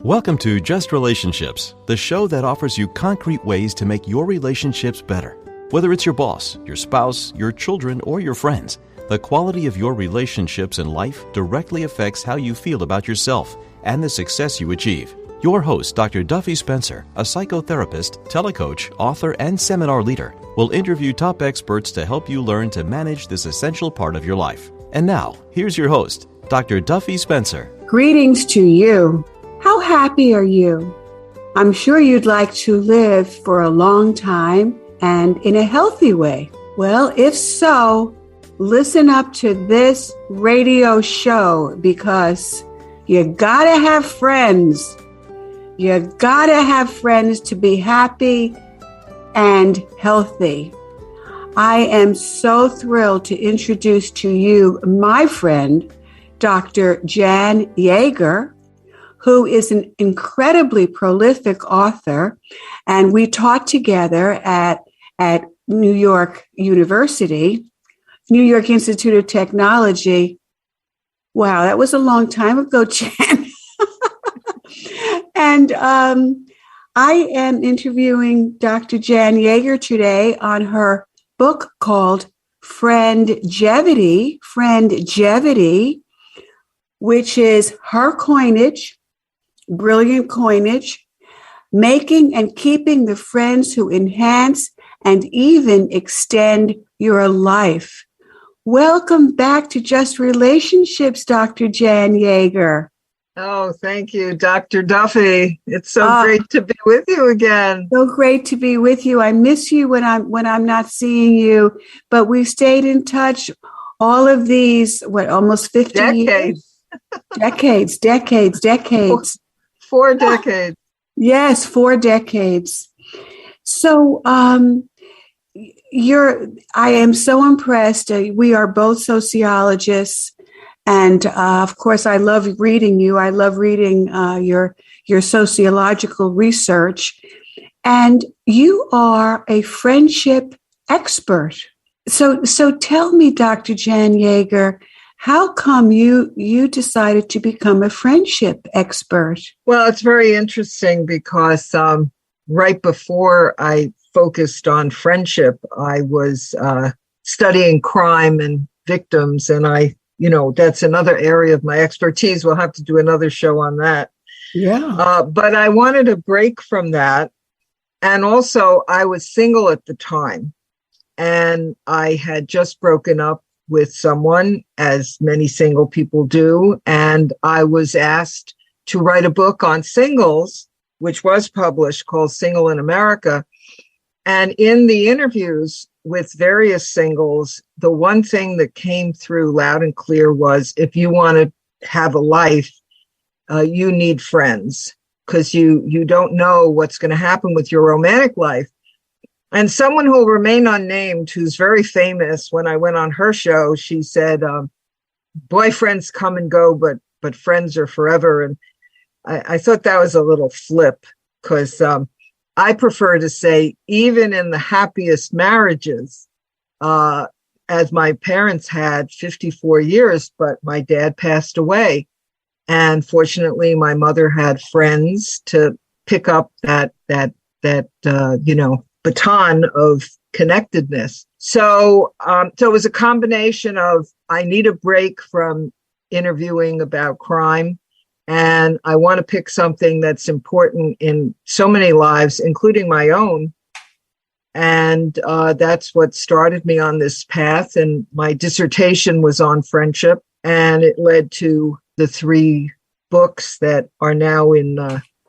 Welcome to Just Relationships, the show that offers you concrete ways to make your relationships better. Whether it's your boss, your spouse, your children, or your friends, the quality of your relationships in life directly affects how you feel about yourself and the success you achieve. Your host, Dr. Duffy Spencer, a psychotherapist, telecoach, author, and seminar leader, will interview top experts to help you learn to manage this essential part of your life. And now, here's your host, Dr. Duffy Spencer. Greetings to you. How happy are you? I'm sure you'd like to live for a long time and in a healthy way. Well, if so, listen up to this radio show because you gotta have friends. You gotta have friends to be happy and healthy. I am so thrilled to introduce to you my friend, Dr. Jan Yeager, who is an incredibly prolific author, and we taught together at New York University, New York Institute of Technology. Wow, that was a long time ago, Jan. And I am interviewing Dr. Jan Yeager today on her book called Friendjevity, which is her coinage, brilliant coinage, making and keeping the friends who enhance and even extend your life. Welcome back to Just Relationships, Dr. Jan Yeager. Oh, thank you, Dr. Duffy. It's so great to be with you again. So great to be with you. I miss you when I'm not seeing you, but we've stayed in touch all of these, almost 50 years? Decades. 4 decades. Yes, 4 decades. So I am so impressed. We are both sociologists. And of course, I love reading you. I love reading your sociological research. And you are a friendship expert. So tell me, Dr. Jan Yeager, how come you decided to become a friendship expert? Well, it's very interesting because right before I focused on friendship, I was studying crime and victims, and that's another area of my expertise. We'll have to do another show on that. Yeah. But I wanted a break from that. And also, I was single at the time, and I had just broken up with someone, as many single people do. And I was asked to write a book on singles, which was published, called Single in America. And in the interviews with various singles, the one thing that came through loud and clear was, if you want to have a life, you need friends, because you don't know what's going to happen with your romantic life. And someone who will remain unnamed, who's very famous, when I went on her show, she said, boyfriends come and go, but friends are forever. And I thought that was a little flip, because I prefer to say, even in the happiest marriages, as my parents had 54 years, but my dad passed away. And fortunately, my mother had friends to pick up that baton of connectedness. So it was a combination of, I need a break from interviewing about crime, and I want to pick something that's important in so many lives, including my own. And that's what started me on this path. And my dissertation was on friendship, and it led to the 3 books that are now in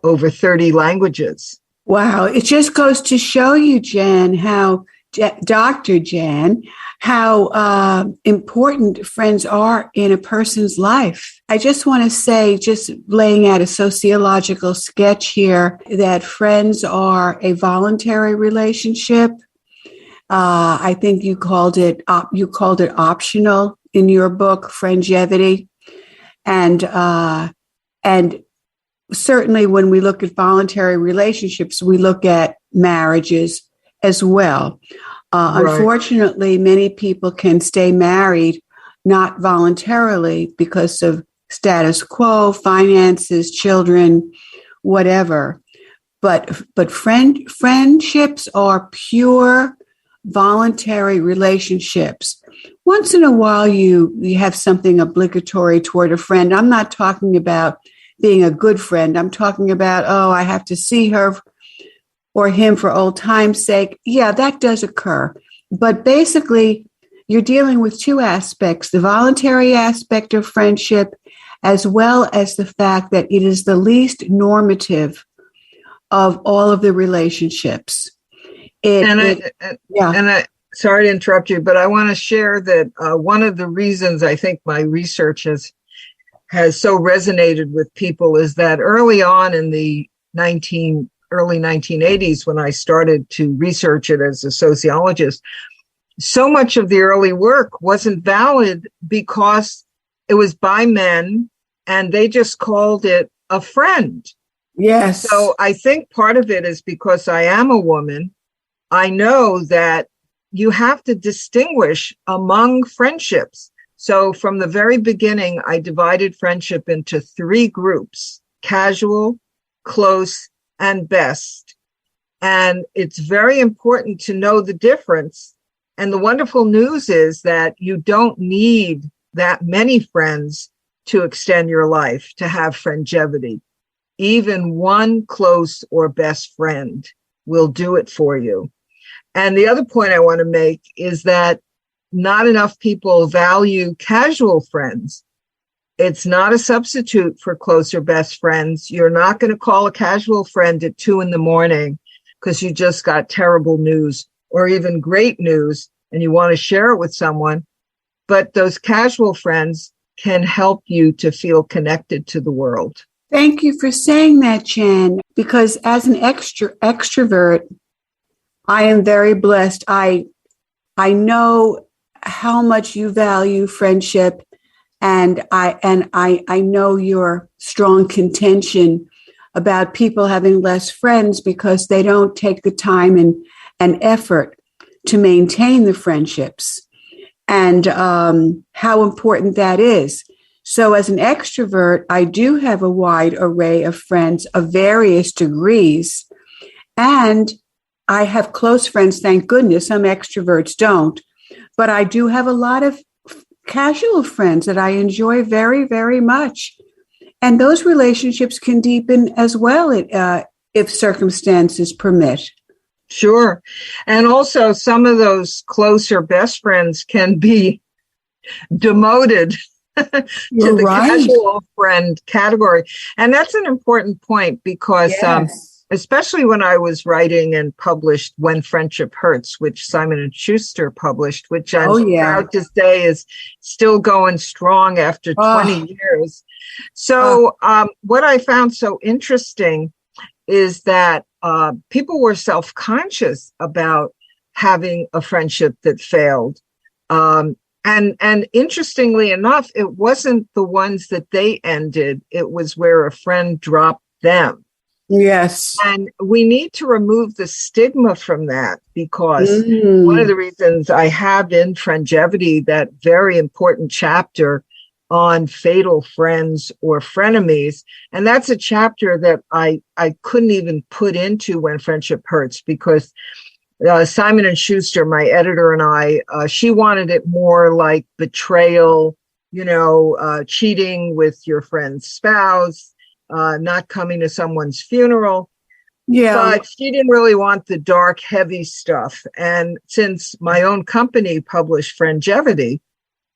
over 30 languages. Wow. It just goes to show you, Jan, Dr. Jan, how important friends are in a person's life. I just want to say, just laying out a sociological sketch here, that friends are a voluntary relationship. I think you called it optional in your book, Friendjevity. And certainly when we look at voluntary relationships, we look at marriages as well. Right. Unfortunately, many people can stay married not voluntarily because of status quo, finances, children, whatever. But friendships are pure voluntary relationships. Once in a while, you have something obligatory toward a friend. I'm not talking about being a good friend. I'm talking about, oh, I have to see her or him for old time's sake. Yeah, that does occur. But basically, you're dealing with two aspects, the voluntary aspect of friendship, as well as the fact that it is the least normative of all of the relationships. Sorry to interrupt you, but I want to share that one of the reasons I think my research has so resonated with people is that early on in the early 1980s, when I started to research it as a sociologist, so much of the early work wasn't valid because it was by men and they just called it a friend. Yes. So I think part of it is because I am a woman. I know that you have to distinguish among friendships. So from the very beginning, I divided friendship into three groups: casual, close, and best. And it's very important to know the difference. And the wonderful news is that you don't need that many friends to extend your life, to have friendgevity. Even one close or best friend will do it for you. And the other point I want to make is that not enough people value casual friends. It's not a substitute for close or best friends. You're not going to call a casual friend at 2 a.m. because you just got terrible news or even great news and you want to share it with someone. But those casual friends can help you to feel connected to the world. Thank you for saying that, Jan, because as an extrovert, I am very blessed. I know how much you value friendship, and I know your strong contention about people having less friends because they don't take the time and effort to maintain the friendships, and how important that is. So as an extrovert, I do have a wide array of friends of various degrees, and I have close friends, thank goodness. Some extroverts don't, but I do have a lot of casual friends that I enjoy very, very much. And those relationships can deepen as well if circumstances permit. Sure. And also some of those closer best friends can be demoted to the casual friend category. And that's an important point because especially when I was writing and published When Friendship Hurts, which Simon & Schuster published, which I'm proud to say is still going strong after 20 years. So what I found so interesting is that people were self-conscious about having a friendship that failed. And interestingly enough, it wasn't the ones that they ended. It was where a friend dropped them. Yes. And we need to remove the stigma from that because one of the reasons I have in Friendgevity that very important chapter on fatal friends or frenemies. And that's a chapter that I couldn't even put into When Friendship Hurts because Simon & Schuster, my editor, and I, she wanted it more like betrayal, cheating with your friend's spouse, not coming to someone's funeral. Yeah. But she didn't really want the dark, heavy stuff. And since my own company published Friendgevity,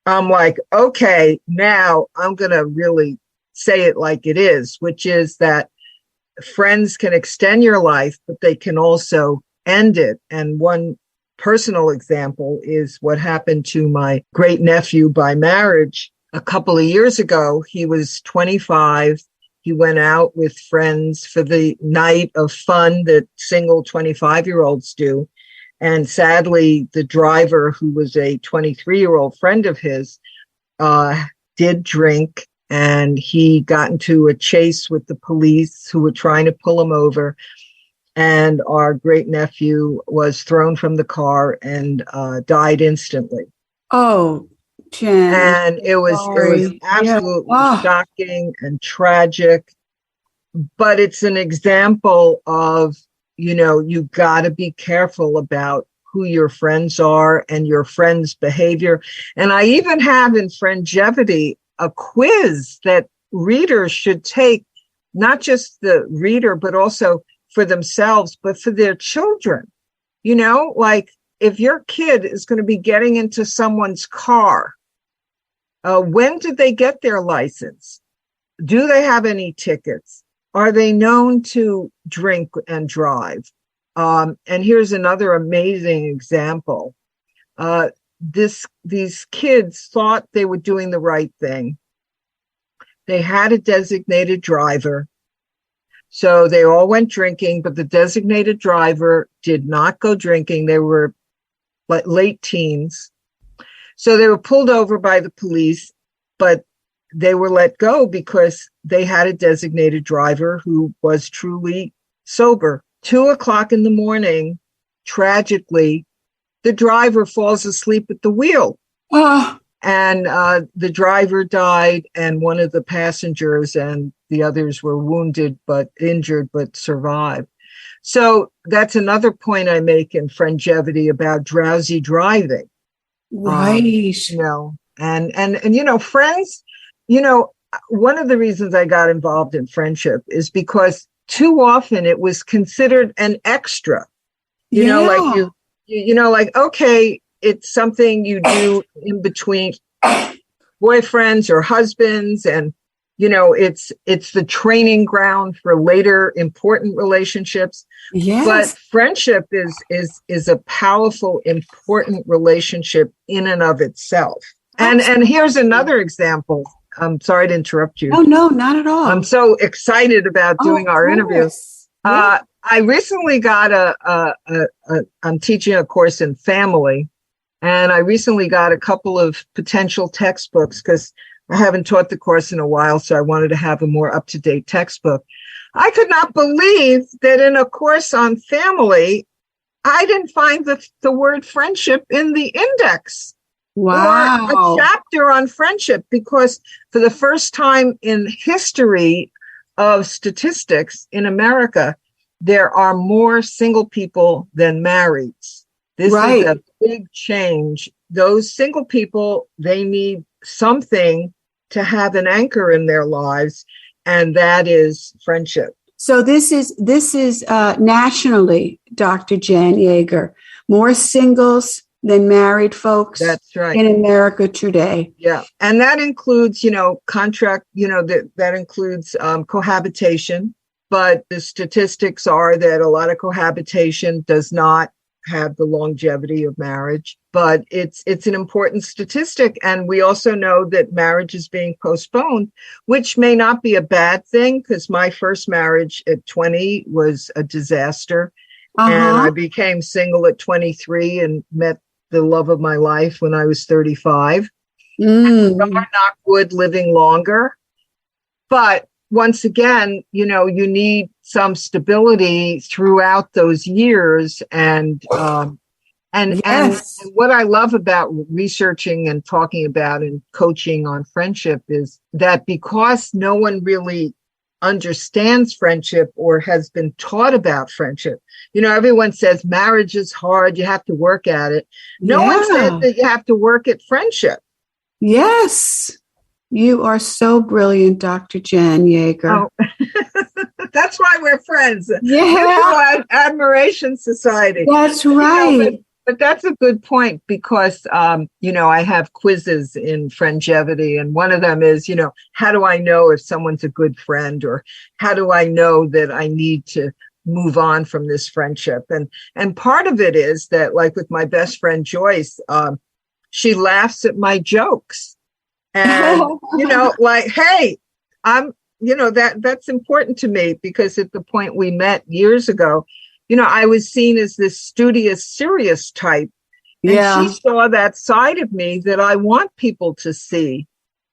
I'm like, okay, now I'm going to really say it like it is, which is that friends can extend your life, but they can also end it. And one personal example is what happened to my great nephew by marriage a couple of years ago. He was 25. He went out with friends for the night of fun that single 25-year-olds do. And sadly, the driver, who was a 23-year-old friend of his, did drink, and he got into a chase with the police who were trying to pull him over. And our great nephew was thrown from the car and died instantly. Oh, Jan. And it was absolutely shocking and tragic. but it's an example of, you got to be careful about who your friends are and your friends' behavior. And I even have in Friendjevity a quiz that readers should take, not just the reader, but also for themselves, but for their children. Like if your kid is going to be getting into someone's car, when did they get their license? Do they have any tickets? Are they known to drink and drive? And here's another amazing example. These kids thought they were doing the right thing. They had a designated driver. So they all went drinking, but the designated driver did not go drinking. They were late teens. So they were pulled over by the police, but they were let go because they had a designated driver who was truly sober. 2:00 in the morning, tragically, the driver falls asleep at the wheel. And the driver died, and one of the passengers and the others were injured, but survived. So that's another point I make in Friendjevity about drowsy driving. Right. And friends, one of the reasons I got involved in friendship is because too often it was considered an extra, okay, it's something you do in between boyfriends or husbands. And, it's the training ground for later important relationships. Yes. But friendship is a powerful, important relationship in and of itself. And here's another example. I'm sorry to interrupt you. Oh, no, not at all. I'm so excited about doing our interview. Yeah. I recently got I'm teaching a course in family, and I recently got a couple of potential textbooks because I haven't taught the course in a while, so I wanted to have a more up-to-date textbook. I could not believe that in a course on family, I didn't find the word friendship in the index. Wow. Or a chapter on friendship, because for the first time in history of statistics in America, there are more single people than marrieds. This is a big change. Those single people, they need something to have an anchor in their lives, and that is friendship. So this is nationally, Dr. Jan Yeager, more singles than married folks. That's right. In America today. Yeah. And that includes, contract, that includes cohabitation. But the statistics are that a lot of cohabitation does not have the longevity of marriage. But it's an important statistic. And we also know that marriage is being postponed, which may not be a bad thing, because my first marriage at 20 was a disaster. And I became single at 23 and met the love of my life when I was 35. Knock wood, living longer. But once again, you need some stability throughout those years. And what I love about researching and talking about and coaching on friendship is that because no one really understands friendship or has been taught about friendship. Everyone says marriage is hard. You have to work at it. No one said that you have to work at friendship. Yes. You are so brilliant, Dr. Jan Yeager. Oh. That's why we're friends. Yeah. Admiration Society. That's right. But that's a good point because, I have quizzes in Friendjevity, and one of them is, how do I know if someone's a good friend, or how do I know that I need to move on from this friendship? And part of it is that, like with my best friend, Joyce, she laughs at my jokes and, hey, that's important to me because at the point we met years ago, I was seen as this studious, serious type. And she saw that side of me that I want people to see.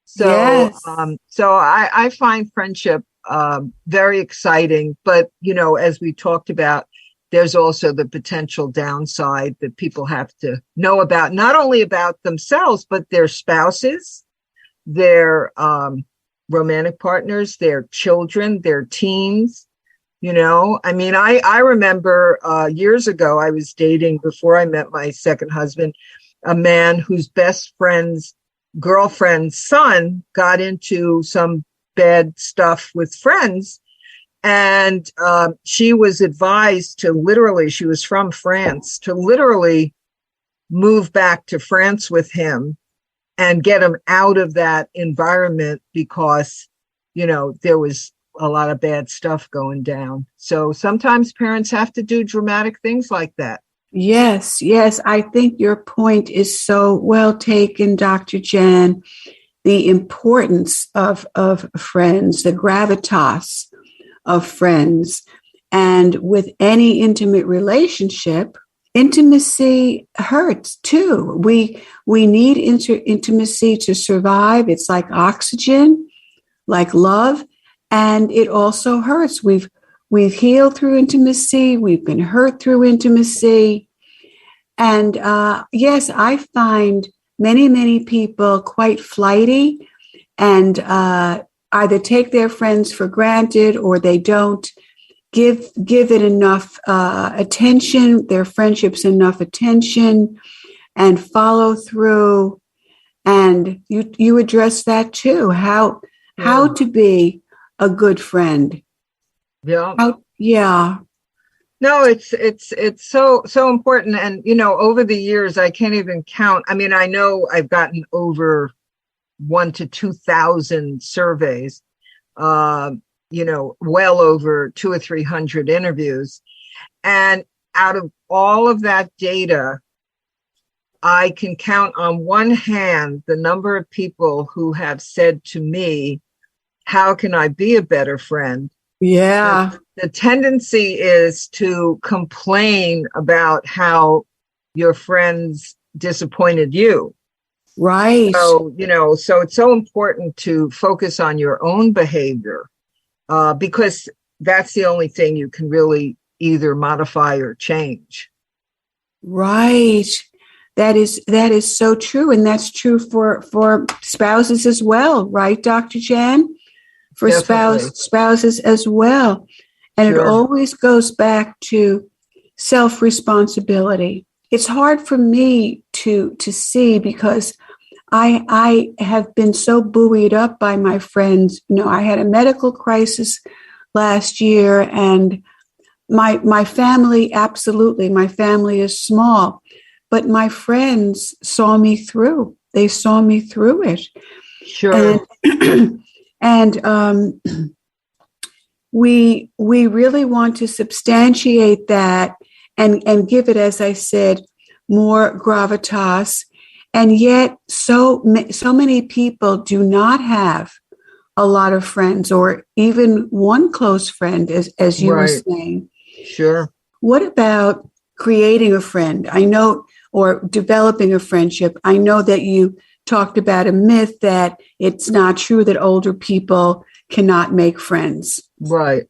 So, I find friendship very exciting. But, as we talked about, there's also the potential downside that people have to know about, not only about themselves, but their spouses, their romantic partners, their children, their teens. I mean, I remember years ago, I was dating, before I met my second husband, a man whose best friend's girlfriend's son got into some bad stuff with friends. And she was advised to literally, she was from France, to literally move back to France with him and get him out of that environment because, there was a lot of bad stuff going down. So sometimes parents have to do dramatic things like that. Yes. I think your point is so well taken, Dr. Jan. The importance of friends, the gravitas of friends. And with any intimate relationship, intimacy hurts too. We need intimacy to survive. It's like oxygen, like love. And it also hurts. We've healed through intimacy. We've been hurt through intimacy. And yes, I find many people quite flighty and either take their friends for granted or they don't give it enough attention, their friendships enough attention, and follow through. And you address that too. How to be a good friend. Yeah. Yeah. No, it's so important. And, over the years, I can't even count. I mean, I know I've gotten over 1,000 to 2,000 surveys, well over 200 or 300 interviews. And out of all of that data, I can count on one hand the number of people who have said to me, how can I be a better friend? Yeah. The tendency is to complain about how your friends disappointed you. Right. So, so it's so important to focus on your own behavior because that's the only thing you can really either modify or change. Right. That is so true. And that's true for spouses as well. Right, Dr. Jan? For spouses as well. And Sure. It always goes back to self-responsibility. It's hard for me to see because I have been so buoyed up by my friends. I had a medical crisis last year and my family, absolutely, my family is small, but my friends saw me through. They saw me through it. Sure. And we really want to substantiate that and give it, as I said, more gravitas. And yet so many people do not have a lot of friends or even one close friend, as you were saying. Sure. What about creating a friend? I know, or developing a friendship. I know that you talked about a myth that it's not true that older people cannot make friends. Right.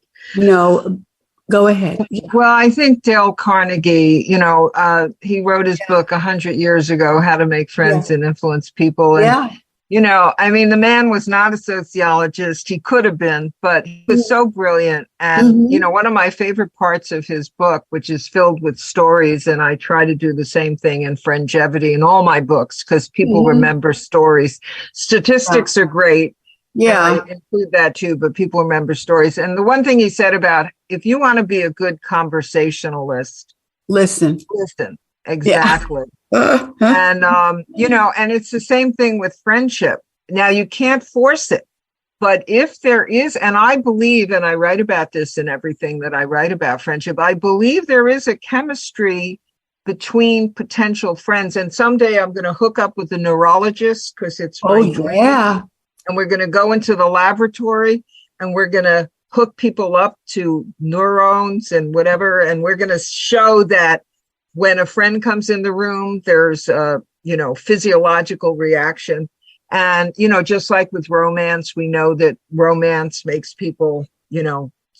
Go ahead. Yeah. Well, I think Dale Carnegie, he wrote his book 100 years ago, How to Make Friends and Influence People. And, the man was not a sociologist. He could have been, but he was so brilliant. And, one of my favorite parts of his book, which is filled with stories, and I try to do the same thing in Friendjevity in all my books because people remember stories. Statistics are great. Yeah, I include that too, but people remember stories. And the one thing he said about if you want to be a good conversationalist, listen. Exactly. Yeah. And, and it's the same thing with friendship. Now, you can't force it, but if there is, and I believe, and I write about this in everything that I write about friendship, I believe there is a chemistry between potential friends. And someday I'm going to hook up with a neurologist because it's my dream. Yeah. And we're going to go into the laboratory and we're going to hook people up to neurons and whatever. And we're going to show that when a friend comes in the room, there's a, physiological reaction. And, just like with romance, we know that romance makes people,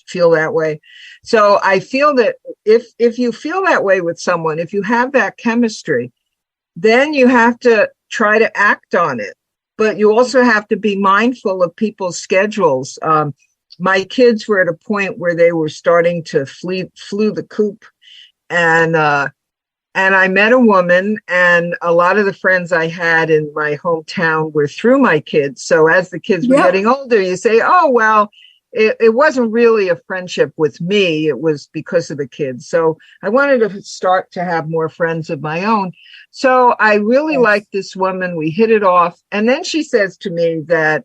feel that way. So I feel that if you feel that way with someone, if you have that chemistry, then you have to try to act on it. but you also have to be mindful of people's schedules. My kids were at a point where they were starting to flew the coop, and I met a woman, and a lot of the friends I had in my hometown were through my kids. So as the kids were getting older, you say, oh, well, it wasn't really a friendship with me. It was because of the kids. So I wanted to start to have more friends of my own. So I really liked this woman. We hit it off. And then she says to me that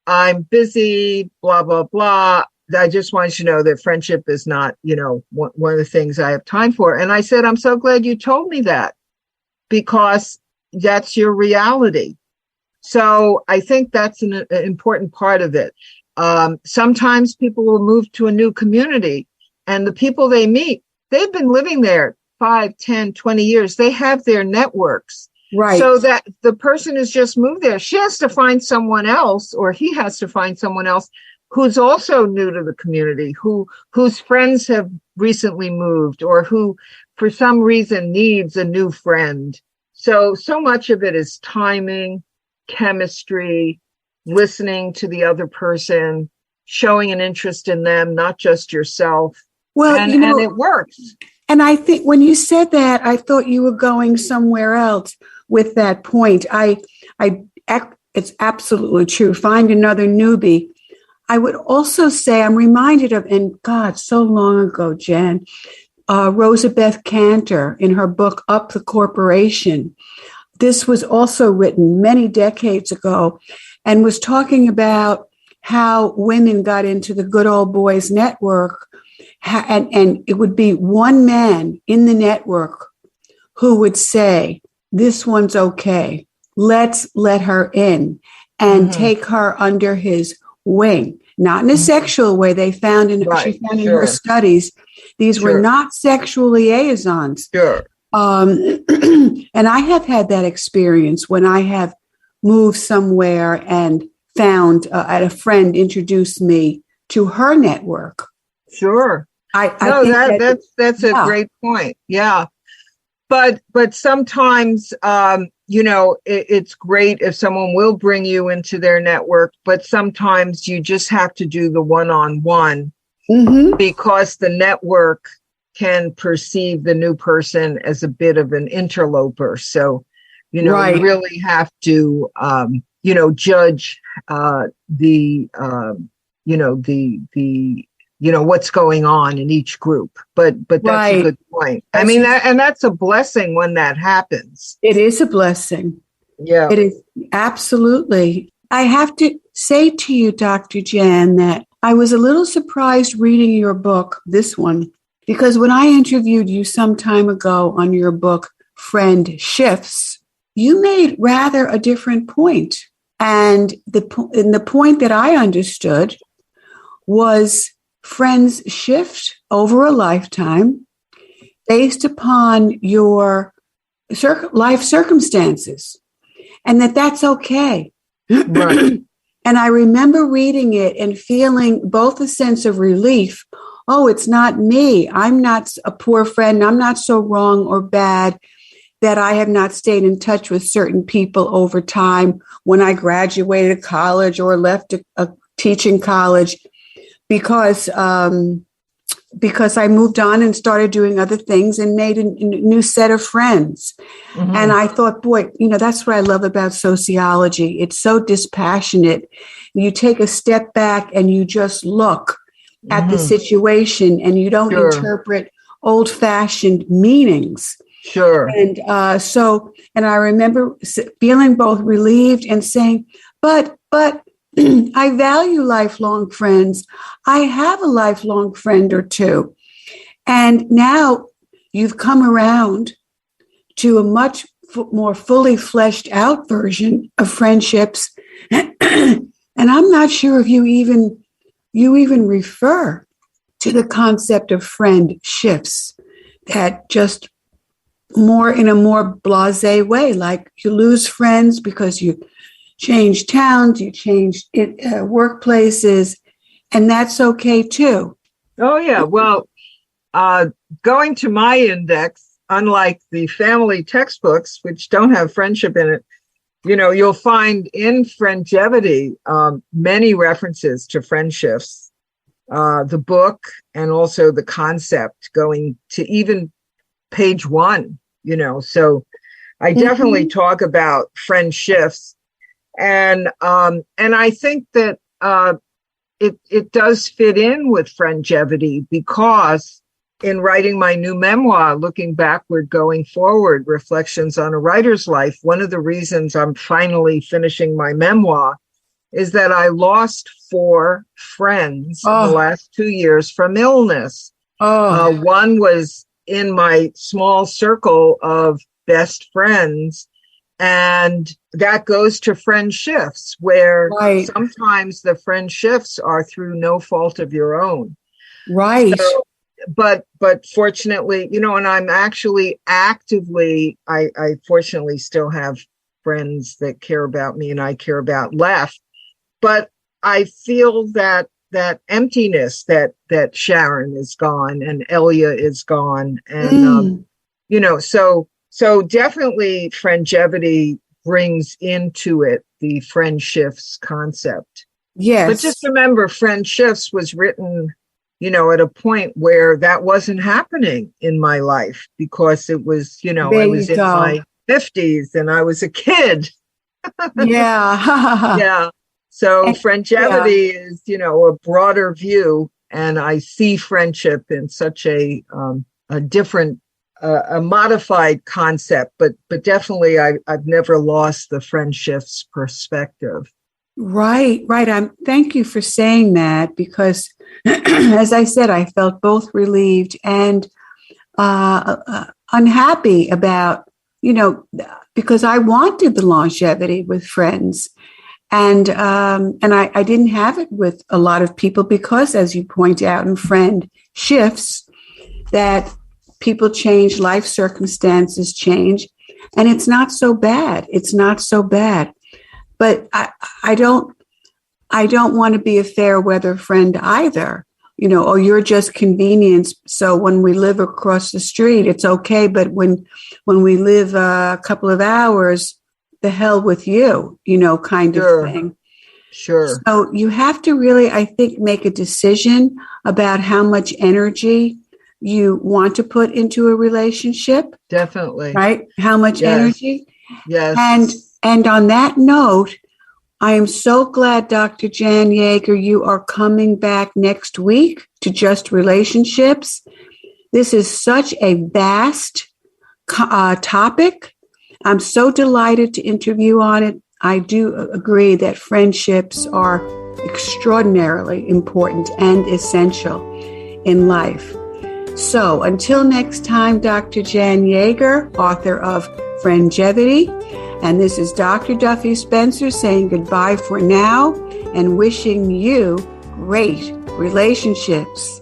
I'm busy, blah, blah, blah. I just want you to know that friendship is not, one of the things I have time for. And I said, I'm so glad you told me that, because that's your reality. So I think that's an important part of it. Sometimes people will move to a new community, and the people they meet, they've been living there 5, 10, 20 years. They have their networks. Right. So that the person has just moved there. She has to find someone else, or he has to find someone else who's also new to the community, whose friends have recently moved, or who for some reason needs a new friend. So much of it is timing, chemistry, listening to the other person, showing an interest in them, not just yourself. Well, and it works. And I think when you said that, I thought you were going somewhere else with that point. It's absolutely true. Find another newbie. I would also say I'm reminded of, and God, so long ago, Jen, Rosabeth Cantor in her book, Up the Corporation. This was also written many decades ago and was talking about how women got into the good old boys network. And it would be one man in the network who would say, this one's okay. Let's let her in and take her under his wing. Not in a sexual way. She found in her studies, these were not sexual liaisons. Sure. And I have had that experience when I have moved somewhere and found a friend introduced me to her network. Sure. That's a great point. Yeah. But sometimes, it's great if someone will bring you into their network, but sometimes you just have to do the one-on-one because the network can perceive the new person as a bit of an interloper. So, you really have to, judge what's going on in each group. But that's a good point. I mean, that's a blessing when that happens. It is a blessing. Yeah. It is absolutely. I have to say to you, Dr. Jan, that I was a little surprised reading your book, this one, because when I interviewed you some time ago on your book, Friend Shifts, you made rather a different point. And the point that I understood was friends shift over a lifetime based upon your life circumstances, and that's okay. Right. And I remember reading it and feeling both a sense of relief. Oh, it's not me. I'm not a poor friend. I'm not so wrong or bad that I have not stayed in touch with certain people over time when I graduated college or left a teaching college, because I moved on and started doing other things and made a new set of friends. And I thought, boy, that's what I love about sociology. It's so dispassionate. You take a step back and you just look at the situation, and you don't interpret old-fashioned meanings. Sure. And and I remember feeling both relieved and saying, but I value lifelong friends. I have a lifelong friend or two. And now you've come around to a much more fully fleshed out version of friendships. And I'm not sure if you even refer to the concept of friend shifts, that just more in a more blasé way, like you lose friends because you change towns, you change workplaces, and that's okay too. Oh, yeah. Well, going to my index, unlike the family textbooks, which don't have friendship in it, You'll find in Friendjevity many references to friendships, the book, and also the concept going to even page 1, so I definitely talk about friendships. And I think that it does fit in with Friendjevity, because in writing my new memoir, Looking Backward, Going Forward, Reflections on a Writer's Life, one of the reasons I'm finally finishing my memoir is that I lost 4 friends in the last 2 years from illness. One was in my small circle of best friends, and that goes to friendships, where sometimes the friendships are through no fault of your own. Right. So, but fortunately, and I'm actually actively, I fortunately still have friends that care about me and I care about left. But I feel that emptiness that Sharon is gone and Elia is gone. And, so definitely Friendjevity brings into it the friendships concept. Yes. But just remember, Friendships was written, at a point where that wasn't happening in my life, because it was, I was in my 50s and I was a kid. Yeah. Yeah. So Friendjevity is, a broader view, and I see friendship in such a different, a modified concept, but definitely I've never lost the friendships perspective. Right. Thank you for saying that, because as I said, I felt both relieved and unhappy about, because I wanted the longevity with friends. And I didn't have it with a lot of people, because, as you point out in Friend Shifts, that people change, life circumstances change, and it's not so bad. But I don't want to be a fair weather friend either. You're just convenience. So when we live across the street, it's okay. But when we live a couple of hours, the hell with you, kind of thing. Sure. So you have to really, I think, make a decision about how much energy you want to put into a relationship. Definitely. Right? How much energy? Yes. And on that note, I am so glad, Dr. Jan Yeager, you are coming back next week to Just Relationships. This is such a vast topic. I'm so delighted to interview on it. I do agree that friendships are extraordinarily important and essential in life. So until next time, Dr. Jan Yeager, author of Friendjevity, and this is Dr. Duffy Spencer saying goodbye for now and wishing you great relationships.